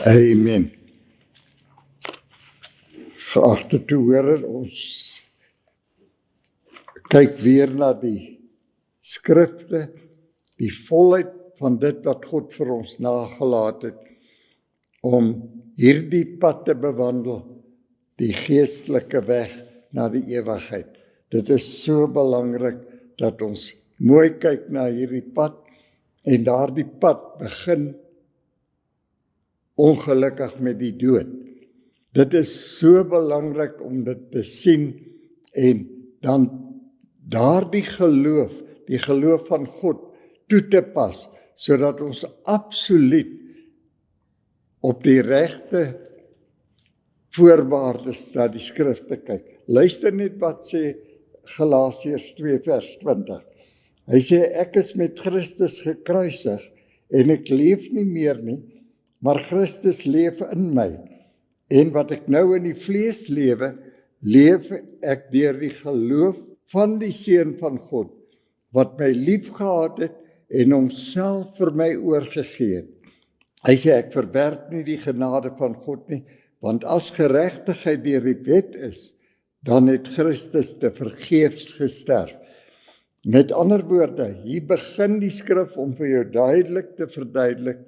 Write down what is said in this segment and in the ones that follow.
Amen. Geagte toehoor, ons kyk weer na die skrifte, die volheid van dit wat God vir ons nagelaat het, om hierdie pad te bewandel, die geestelike weg na die ewigheid. Dit is so belangrik dat ons mooi kyk na hierdie pad, en daardie pad begin ongelukkig met die dood. Dit is so belangrik om dit te sien en dan daardie geloof, die geloof van God toe te pas, sodat ons absoluut op die regte voorwaardes na die skrifte kyk. Luister net wat sê Galasiërs 2 vers 20. Hy sê, ek is met Christus gekruisig en ek leef nie meer nie, maar Christus leef in my. En wat ek nou in die vlees lewe, leef ek deur die geloof van die Seun van God, wat my lief gehad het en homself vir my oorgegee het. Hy sê, ek verwerp nie die genade van God nie, want as geregtigheid deur die wet is, dan het Christus te vergeefs gesterf. Met ander woorde, hier begin die skrif om vir jou duidelik te verduidelik,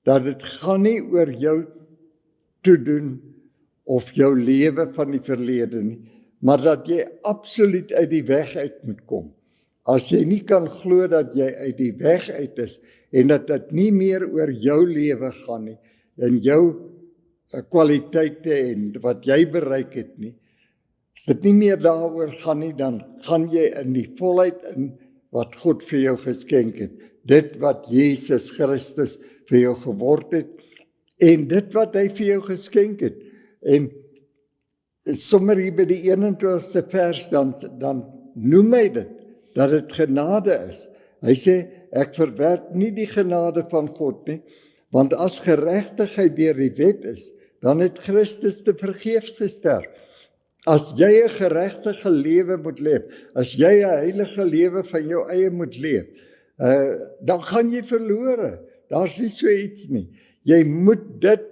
dat dit gaan nie oor jou toedoen of jou lewe van die verlede nie, maar dat jy absoluut uit die weg uit moet kom. As jy nie kan glo dat jy uit die weg uit is, en dat dit nie meer oor jou lewe gaan nie, en jou kwaliteite en wat jy bereik het nie, as dit nie meer daaroor gaan nie, dan gaan jy in die volheid in wat God vir jou geskenk het. Dit wat Jesus Christus vir jou geword het, en dit wat hy vir jou geskenk het. En sommer hier by die 21ste vers, dan noem hy dit, dat dit genade is. Hy sê, ek verwerp nie die genade van God nie, want as geregtigheid deur die wet is, dan het Christus te vergeefs gesterf. As jy 'n geregtige lewe moet leef, as jy 'n heilige lewe van jou eie moet leef, dan gaan jy verlore. Daar's nie so iets nie. Jy moet dit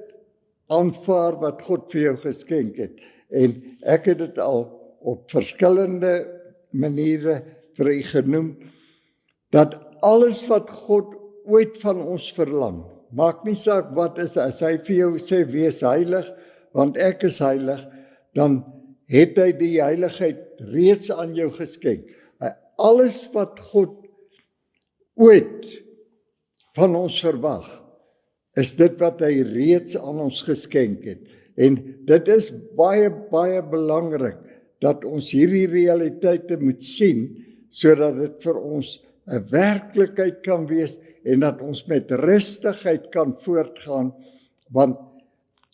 aanvaar wat God vir jou geskenk het. En ek het dit al op verskillende maniere vir u genoem, dat alles wat God ooit van ons verlang, maak nie saak wat is, as hy vir jou sê, wees heilig, want ek is heilig, dan het hy die heiligheid reeds aan jou geskenk. Alles wat God ooit van ons verwag, is dit wat hy reeds aan ons geskenk het. En dit is baie, baie belangrik, dat ons hierdie realiteite moet sien, sodat dit vir ons 'n werklikheid kan wees, en dat ons met rustigheid kan voortgaan, want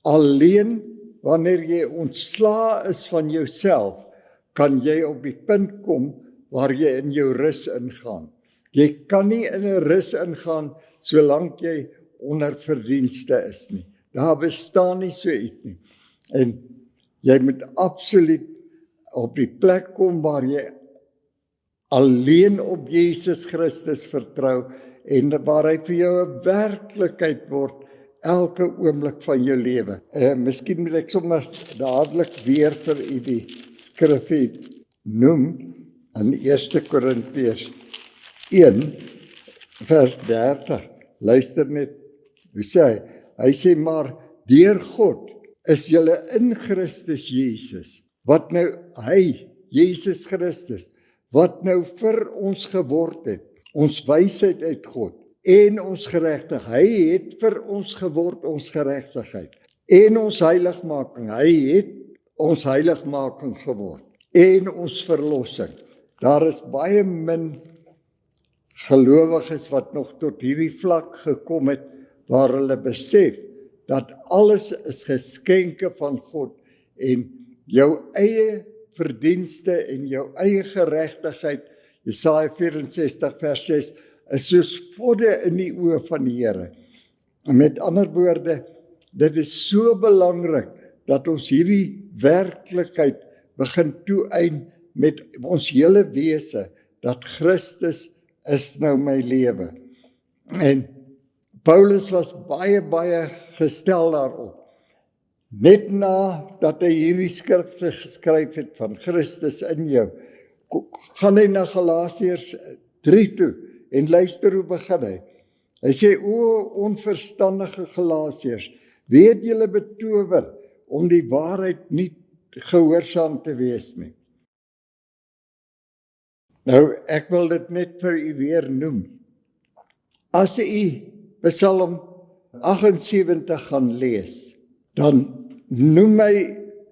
alleen wanneer jy ontslae is van jouself, kan jy op die punt kom waar jy in jou rus ingaan. Jy kan nie in 'n rus ingaan solank jy onder verdienste is nie. Daar bestaan nie so iets nie. En jy moet absoluut op die plek kom waar jy alleen op Jesus Christus vertrou, en waar hy vir jou 'n werklikheid word, elke oomblik van jou lewe. Miskien moet ek sommer dadelik weer vir u die skrif noem, in 1 Korintiërs 1, vers 30. Luister net, hoe sê hy? Hy sê, maar deur God is julle in Christus Jesus, wat nou hy, Jesus Christus, wat nou vir ons geword het, ons wysheid uit God, en ons geregtigheid. Hy het vir ons geword, ons geregtigheid, en ons heiligmaking. Hy het ons heiligmaking geword, en ons verlossing. Daar is baie min gelowiges wat nog tot hierdie vlak gekom het, waar hulle besef, dat alles is geskenke van God, en jou eie verdienste en jou eie geregtigheid, Jesaja 64 vers 6, is soos vodde in die oë van die Here. Met ander woorde, dit is so belangrik, dat ons hierdie werklikheid begin toeëien met ons hele wese, dat Christus is nou my lewe. En Paulus was baie gestel daarop. Net na dat hy hierdie skrifte geskryf het van Christus in jou, gaan hy na Galasiërs 3 toe en luister hoe begin hy. Hy sê, o onverstandige Galasiërs, wie het julle betower om die waarheid nie gehoorsaam te wees nie? Nou, ek wil dit net vir u weer noem. As u Psalm 78 gaan lees, dan noem hy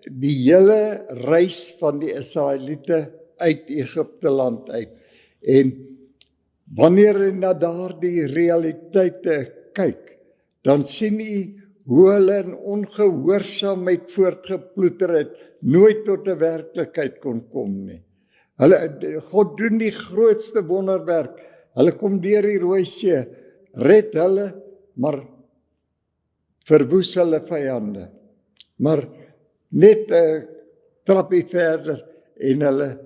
die hele reis van die Israeliete uit Egipte land uit. En wanneer hy na daardie realiteite kyk, dan sien hy hoe hulle in ongehoorsaamheid voortgeploeter het, nooit tot 'n werklikheid kon kom nie. God doen die grootste wonderwerk. Hulle kom deur die Rooi See, red hulle, maar verwoes hulle vyande. Maar net 'n trappie verder en hulle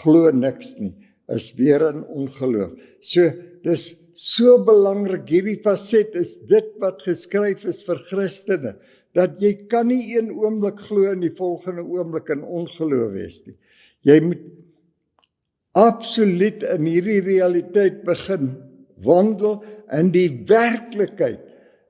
glo niks nie, is weer in ongeloof. So, dis so belangrik, hierdie faset is dit wat geskryf is vir Christene, dat jy kan nie een oomblik glo en die volgende oomblik in ongeloof wees nie. Jy moet absoluut in hierdie realiteit begin wandel in die werklikheid,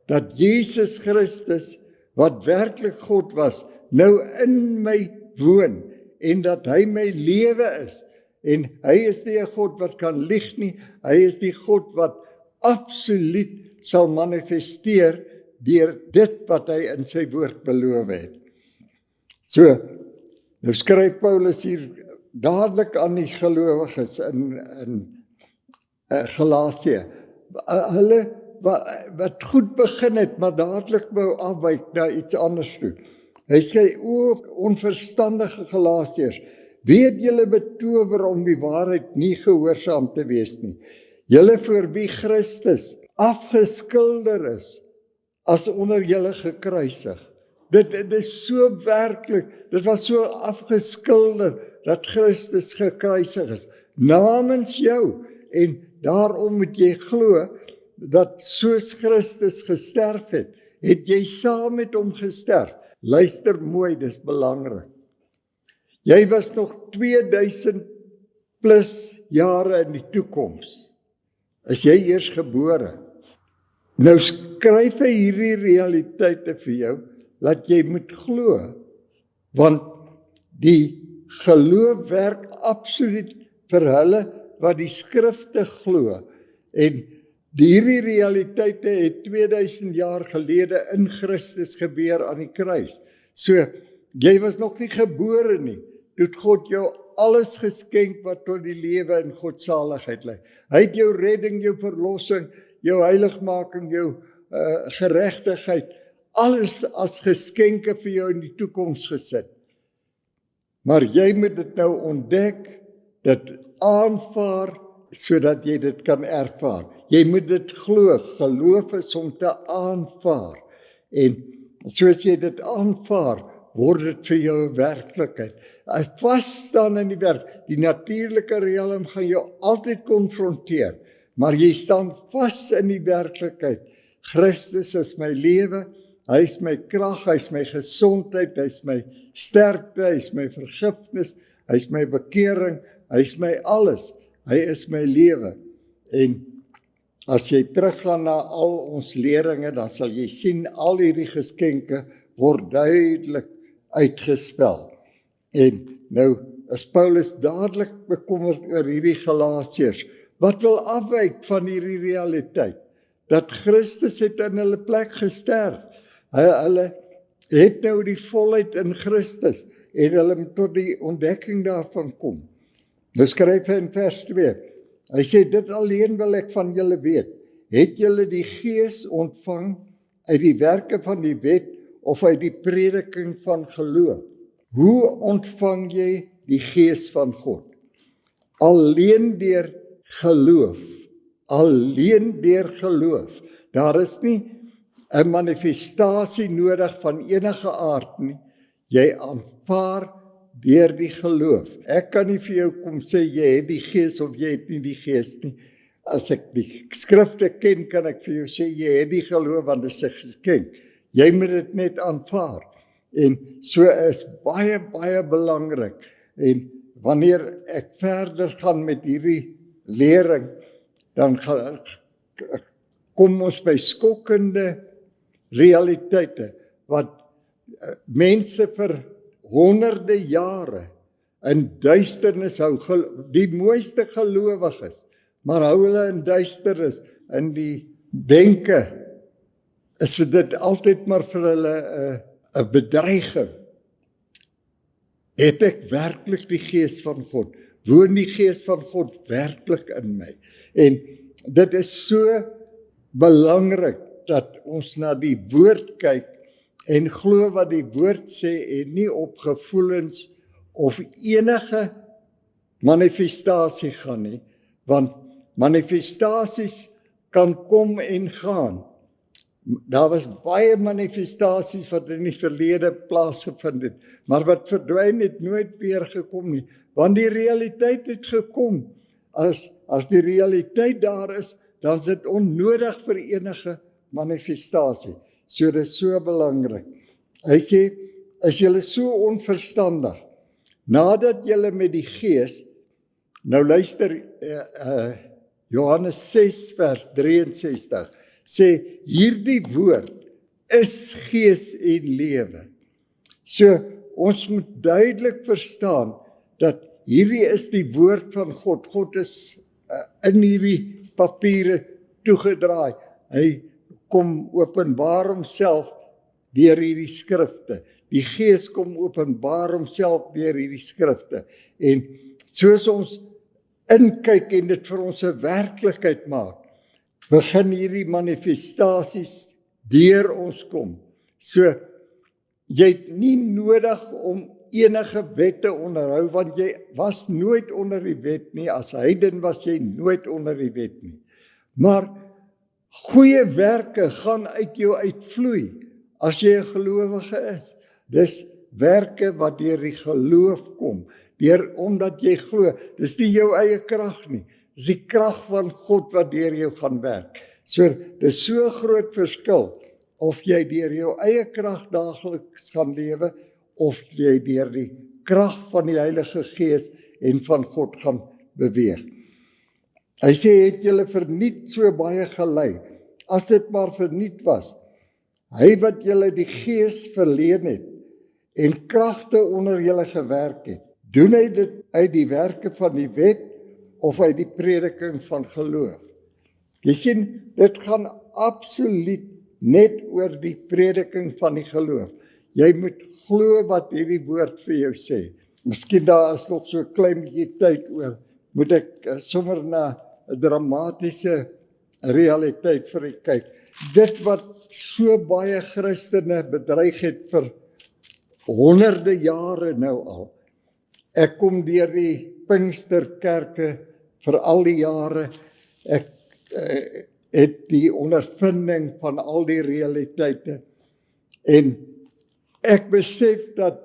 dat Jesus Christus, wat werklik God was, nou in my woon, en dat hy my lewe is, en hy is nie 'n God wat kan lieg nie, hy is die God wat absoluut sal manifesteer deur dit wat hy in sy woord beloof het. So, nou skryf Paulus hier dadelik aan die gelowiges in Galasië, hulle wat goed begin het, maar dadelik wou afwyk na iets anders toe. Hy sê, o onverstandige Galasiërs, wie het julle betower om die waarheid nie gehoorsaam te wees nie? Julle vir wie Christus afgeskilder is, as onder julle gekruisig. Dit is so werklik, dit was so afgeskilder, dat Christus gekruisig is, namens jou, en daarom moet jy glo, dat soos Christus gesterf het, het jy saam met hom gesterf. Luister mooi, dis belangrik. Jy was nog 2000 plus jare in die toekoms, is jy eers gebore. Nou skryf hy hierdie realiteite vir jou, dat jy moet glo, want die geloof werk absoluut vir hulle wat die skrifte glo, en hierdie realiteite het 2000 jaar gelede in Christus gebeur aan die kruis. So, jy was nog nie gebore nie, toe het God jou alles geskenk wat tot die lewe en godsaligheid lei. Hy het jou redding, jou verlossing, jou heiligmaking, jou geregtigheid, alles as geskenke vir jou in die toekoms gesit. Maar jy moet dit nou ontdek, dit aanvaar, sodat jy dit kan ervaar. Jy moet dit glo, geloof is om te aanvaar. En soos jy dit aanvaar, word dit vir jou 'n werklikheid. Vas staan in die werk, die natuurlike riekelm gaan jou altyd konfronteer, maar jy staan vas in die werklikheid. Christus is my lewe, hy is my krag, hy is my gesondheid, hy is my sterkte, hy is my vergifnis, hy is my bekering, hy is my alles, hy is my lewe. En as jy teruggaan na al ons leringe, dan sal jy sien, al hierdie geskenke word duidelik uitgespel. En nou is Paulus dadelik bekommerd oor hierdie Galasiërs, wat wil afwyk van hierdie realiteit, dat Christus het in hulle plek gesterf. Hulle het nou die volheid in Christus, en hulle moet tot die ontdekking daarvan kom. Nou skryf hy in vers 2, hy sê, dit alleen wil ek van julle weet, het julle die Gees ontvang uit die werke van die wet, of uit die prediking van geloof? Hoe ontvang jy die Gees van God? Alleen deur geloof. Alleen deur geloof. Daar is nie 'n manifestasie nodig van enige aard nie. Jy aanvaar deur die geloof. Ek kan nie vir jou kom sê jy het die Gees of jy het nie die Gees nie. as ek die skrifte ken, kan ek vir jou sê, jy het die geloof, want dit is 'n geskenk. Jy moet dit net aanvaar. En so is baie, baie belangrik. En wanneer ek verder gaan met hierdie lering, dan kom ons by skokkende realiteite, wat mense vir honderde jare in duisternis hou, die mooiste gelowiges, maar hou hulle in duisternis, in die denke, is dit altyd maar vir hulle 'n bedreiging. Het ek werklik die Gees van God? Woon die Gees van God werklik in my? En dit is so belangrik dat ons na die woord kyk en glo wat die woord sê en nie op gevoelens of enige manifestasie gaan nie, want manifestasies kan kom en gaan. Daar was baie manifestasies wat in die verlede plaasgevind het, maar wat verdwyn het nooit weer gekom nie, want die realiteit het gekom. As die realiteit daar is, dan is dit onnodig vir enige manifestasie. So dit is so belangrik. Hy sê, is julle so onverstandig, nadat julle met die Gees, nou luister, Johannes 6 vers 63, sê, hierdie woord is gees en lewe. So, ons moet duidelik verstaan, dat hierdie is die woord van God. God is in hierdie papiere toegedraai. Hy kom openbaar homself deur hierdie skrifte. Die Gees kom openbaar homself deur hierdie skrifte. En soos ons inkyk en dit vir ons 'n werklikheid maak, begin hierdie manifestasies deur ons kom. So, jy het nie nodig om enige wet te onderhou, want jy was nooit onder die wet nie. As heiden was jy nooit onder die wet nie. Maar goeie werke gaan uit jou uitvloei, as jy 'n gelowige is. Dis werke wat deur die geloof kom, omdat jy glo. Dis nie jou eie krag nie. Dis die krag van God wat deur jou gaan werk. So, dis so 'n groot verskil, of jy deur jou eie krag daagliks gaan lewe, of jy deur die krag van die Heilige Gees en van God gaan beweeg. Hy sê, het julle verniet so baie gelei, as dit maar verniet was. Hy wat julle die Gees verleen het, en kragte onder julle gewerk het, doen hy dit uit die werke van die wet, of uit die prediking van geloof? Jy sien, dit gaan absoluut net oor die prediking van die geloof. Jy moet glo wat hierdie woord vir jou sê. Miskien daar is nog so 'n klein bietjie tyd oor, moet ek sommer na 'n dramatiese realiteit vir u kyk. Dit wat so baie Christene bedreig het vir honderde jare nou al. Ek kom deur die Pinksterkerke vir al die jare. Ek het die ondervinding van al die realiteite. En ek besef dat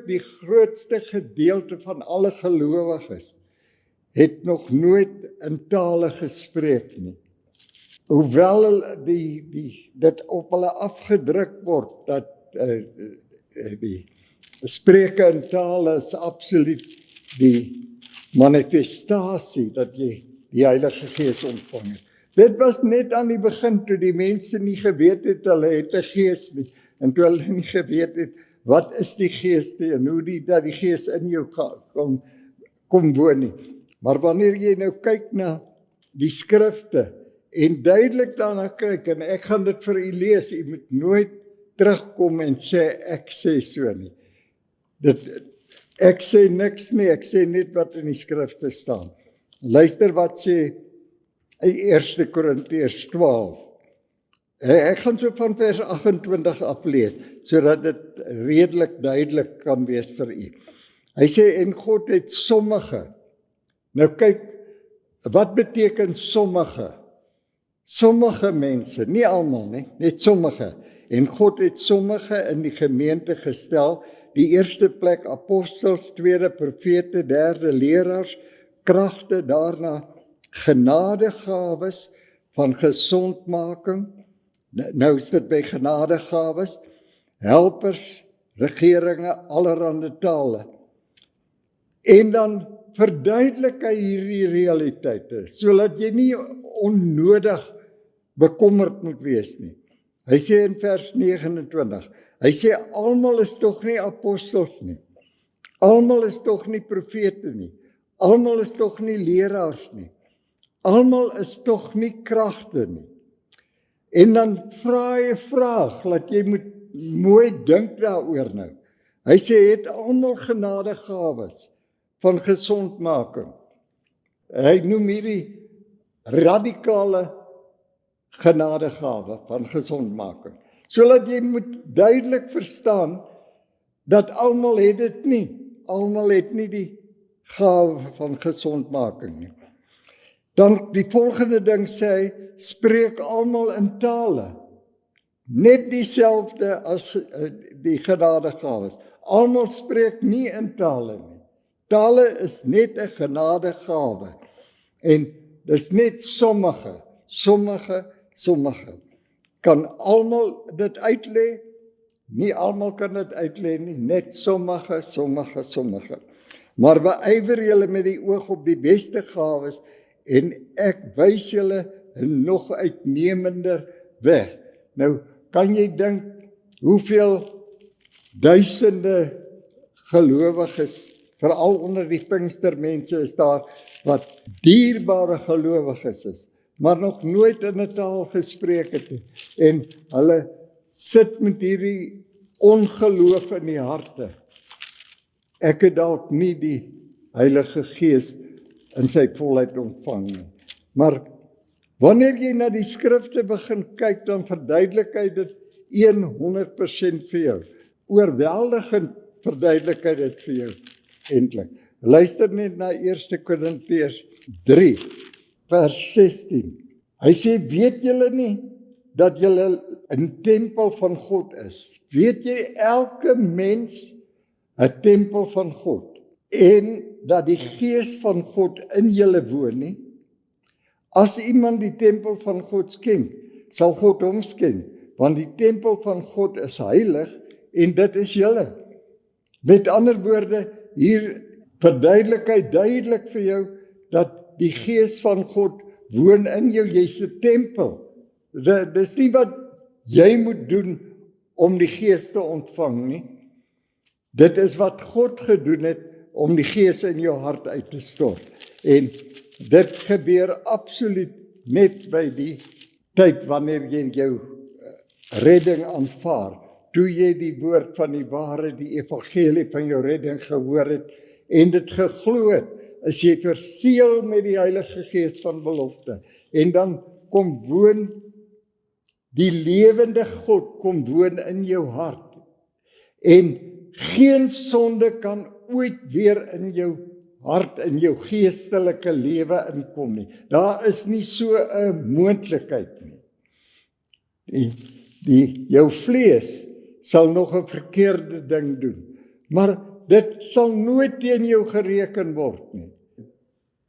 die grootste gedeelte van alle gelowiges het nog nooit in tale gespreek nie. Hoewel dit op hulle afgedruk word, dat die spreke in tale is absoluut die manifestasie dat jy die Heilige Gees ontvang het. Dit was net aan die begin, toe die mense nie geweet het, hulle het 'n gees nie, en toe hulle nie geweet het, wat is die Gees nie, en hoe dat die Gees in jou kom woon nie. Maar wanneer jy nou kyk na die skrifte, en duidelik daarna kyk, en ek gaan dit vir u lees, u moet nooit terugkom en sê, ek sê so nie. Ek sê niks nie, ek sê net wat in die skrifte staan. Luister wat sê 1 Korintiërs 12. Ek gaan so van vers 28 aflees, sodat dit redelik duidelik kan wees vir u. Hy sê, en God het sommige. Nou kyk, wat beteken sommige? Sommige mense, nie almal nie, net sommige. En God het sommige in die gemeente gestel, die eerste plek apostels, tweede profete, derde leraars, kragte, daarna genadegawes van gesondmaking, nou is dit by genadegawes, helpers, regeringe, allerhande tale. En dan verduidelik hy hierdie realiteite, sodat jy nie onnodig bekommerd moet wees nie. Hy sê in vers 29, hy sê almal is tog nie apostels nie, almal is tog nie profete nie, almal is tog nie leraars nie, almal is tog nie kragte nie. En dan vra hy 'n vraag, laat jy moet mooi dink daaroor nou. Hy sê, het almal genadegawes van gesondmaking. Hy noem hierdie radikale genadegawe van gesondmaking. Sodat jy moet duidelik verstaan dat almal het dit nie. Almal het nie die gawe van gesondmaking nie. Dan die volgende ding sê hy, spreek almal in tale. Net dieselfde as die genadegawes. Almal spreek nie in tale nie. Tale is net 'n genadegawe. En dis net sommige. Kan almal dit uitlê? Nie almal kan dit uitlê nie, net sommige. Maar beywer julle met die oog op die beste gawes en ek wys julle 'n nog uitnemender weg. Nou, kan jy dink hoeveel duisende gelowiges, veral onder die Pinkstermense is daar, wat dierbare gelowiges is, maar nog nooit in 'n taal gespreek het nie. En hulle sit met hierdie ongeloof in die harte. Ek het dalk nie die Heilige Gees in sy volheid ontvang nie. Maar wanneer jy na die skrifte begin kyk, dan verduidelik hy dit 100% vir jou. Oorweldigend verduidelik hy dit vir jou eintlik. Luister net na 1 Korintiërs 3 vers 16. Hy sê, weet julle nie dat julle 'n tempel van God is? Weet jy elke mens 'n tempel van God en dat die Gees van God in julle woon nie? As iemand die tempel van God sken, sal God hom sken, want die tempel van God is heilig en dit is julle. Met ander woorde, hier verduidelik hy duidelik vir jou dat die Gees van God woon in jou, jy's 'n tempel. Dis nie wat jy moet doen om die Gees te ontvang nie. Dit is wat God gedoen het om die Gees in jou hart uit te stort. En dit gebeur absoluut net by die tyd wanneer jy jou redding aanvaar. Toe jy die woord van die ware, die evangelie van jou redding gehoor het en dit geglo het, is jy verseël met die Heilige Gees van belofte. En dan kom woon die lewende God, kom woon in jou hart. En geen sonde kan ooit weer in jou hart, in jou geestelike lewe inkom nie. Daar is nie so 'n moontlikheid nie. Jou vlees sal nog 'n verkeerde ding doen, maar dit sal nooit teen jou gereken word nie.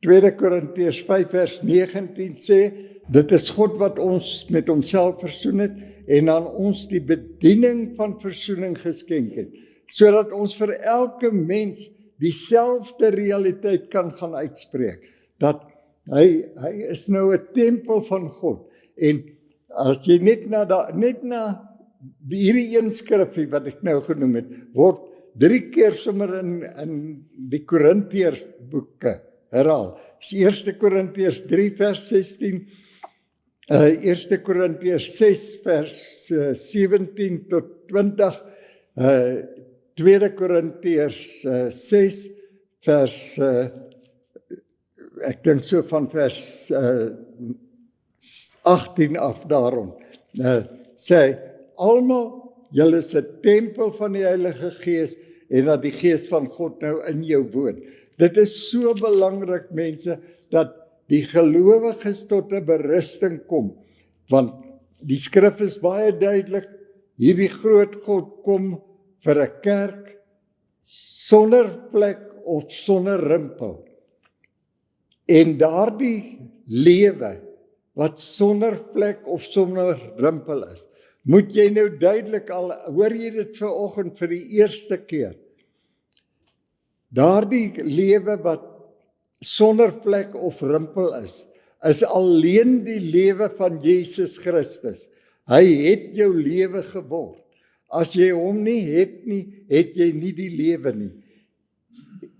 2 Korintiërs 5 vers 19 sê, dit is God wat ons met homself versoen het en aan ons die bediening van versoening geskenk het, sodat ons vir elke mens dieselfde realiteit kan gaan uitspreek, dat hy is nou 'n tempel van God. En as jy net na hierdie een skrifgie wat ek nou genoem het, word 3 keer sommer in die Korintiërs boeke herhaal. Dis 1 Korintiërs 3 vers 16, 1 Korintiërs 6 vers 17 tot 20, 2 Korintiërs 6 vers, ek dink so van vers 18 af daarom, sê, almal, julle is 'n tempel van die Heilige Gees en dat die Gees van God nou in jou woon. Dit is so belangrik, mense, dat die gelowiges tot 'n berusting kom, want die skrif is baie duidelik, hierdie groot God kom vir 'n kerk sonder vlek of sonder rimpel. En daardie lewe wat sonder vlek of sonder rimpel is. Moet jy nou duidelik al, hoor jy dit vanoggend vir die eerste keer. Daardie lewe wat sonder vlek of rimpel is alleen die lewe van Jesus Christus. Hy het jou lewe geword. As jy hom nie, het jy nie die lewe nie.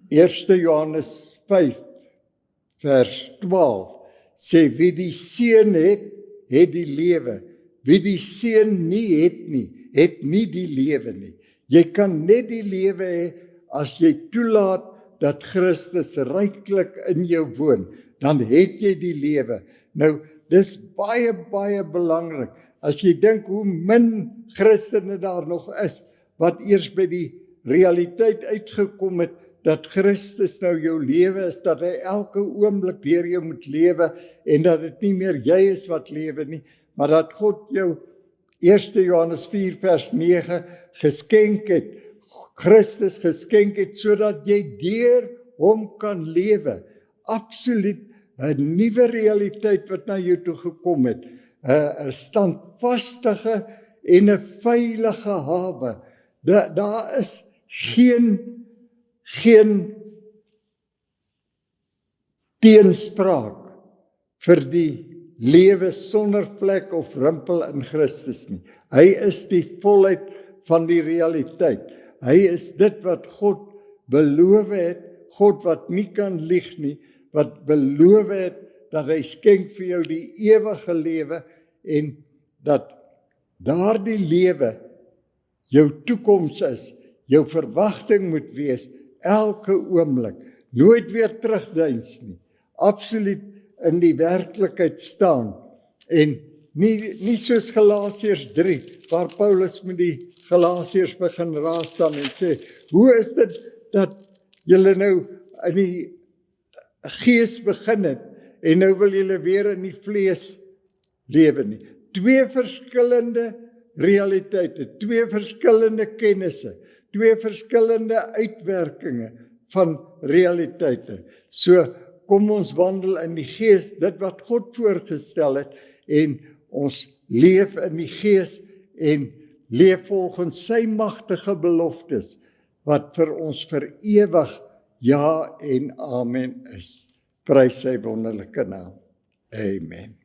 1 Johannes 5 vers 12 sê, wie die Seun het die lewe. Wie die Seun nie, het nie die lewe nie. Jy kan net die lewe hê as jy toelaat dat Christus ryklik in jou woon, dan het jy die lewe. Nou, dis baie, baie belangrik. As jy dink hoe min Christene daar nog is, wat eers by die realiteit uitgekom het, dat Christus nou jou lewe is, dat hy elke oomblik deur jou moet lewe, en dat dit nie meer jy is wat lewe nie, maar dat God jou 1 Johannes 4 vers 9 geskenk het, Christus geskenk het, sodat jy deur hom kan lewe. Absoluut 'n nuwe realiteit wat na jou toe gekom het. 'n standvastige en 'n veilige hawe. Daar is geen teenspraak vir die lewe sonder vlek of rimpel in Christus nie. Hy is die volheid van die realiteit. Hy is dit wat God beloof het, God wat nie kan lieg nie, wat beloof het dat hy skenk vir jou die ewige lewe, en dat daardie lewe jou toekoms is, jou verwagting moet wees, elke oomblik, nooit weer terugdeins nie, absoluut in die werklikheid staan, en nie soos Galasiërs 3, waar Paulus met die Galasiërs begin raadstaan en sê, hoe is dit dat julle nou in die gees begin het, en nou wil julle weer in die vlees lewe nie. Twee verskillende realiteite, twee verskillende kennisse, twee verskillende uitwerkinge van realiteite. So, kom ons wandel in die gees, dit wat God voorgestel het, en ons leef in die gees, en leef volgens sy magtige beloftes, wat vir ons vir ewig ja en amen is. Prys sy wonderlike naam. Amen.